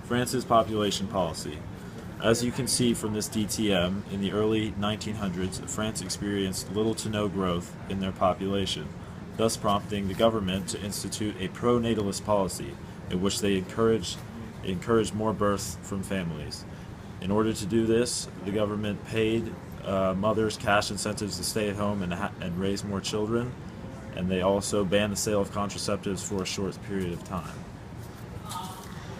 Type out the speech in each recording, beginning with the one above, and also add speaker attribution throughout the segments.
Speaker 1: France's population policy. As you can see from this DTM, in the early 1900s, France experienced little to no growth in their population, thus prompting the government to institute a pro-natalist policy in which they encouraged more births from families. In order to do this, the government paid mothers cash incentives to stay at home and raise more children, and they also banned the sale of contraceptives for a short period of time.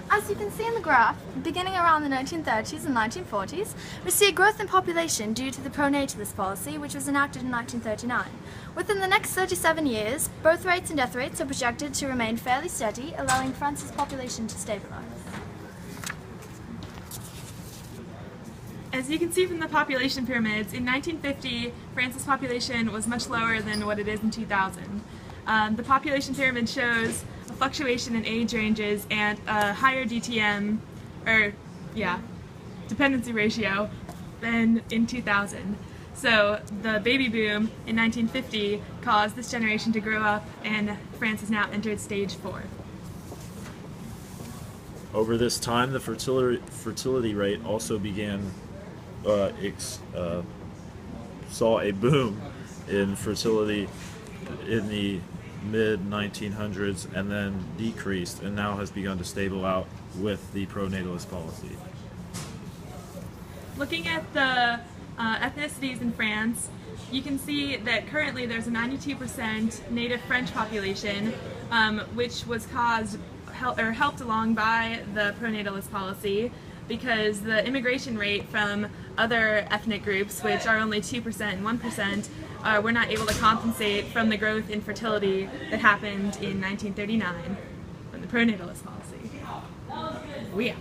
Speaker 2: As you can see in the graph, beginning around the 1930s and 1940s, we see a growth in population due to the pro-natalist policy, which was enacted in 1939. Within the next 37 years, birth rates and death rates are projected to remain fairly steady, allowing France's population to stabilize.
Speaker 3: As you can see from the population pyramids, in 1950, France's population was much lower than what it is in 2000. The population pyramid shows a fluctuation in age ranges and a higher DTM, dependency ratio, than in 2000. So the baby boom in 1950 caused this generation to grow up, and France has now entered stage 4.
Speaker 1: Over this time, the fertility rate also saw a boom in fertility in the mid-1900s and then decreased, and now has begun to stable out with the pro-natalist policy.
Speaker 3: Looking at the ethnicities in France, you can see that currently there's a 92% native French population, which was helped along by the pro-natalist policy, because the immigration rate from other ethnic groups, which are only 2% and 1%, were not able to compensate from the growth in fertility that happened in 1939 from the pro-natalist policy. Oh yeah.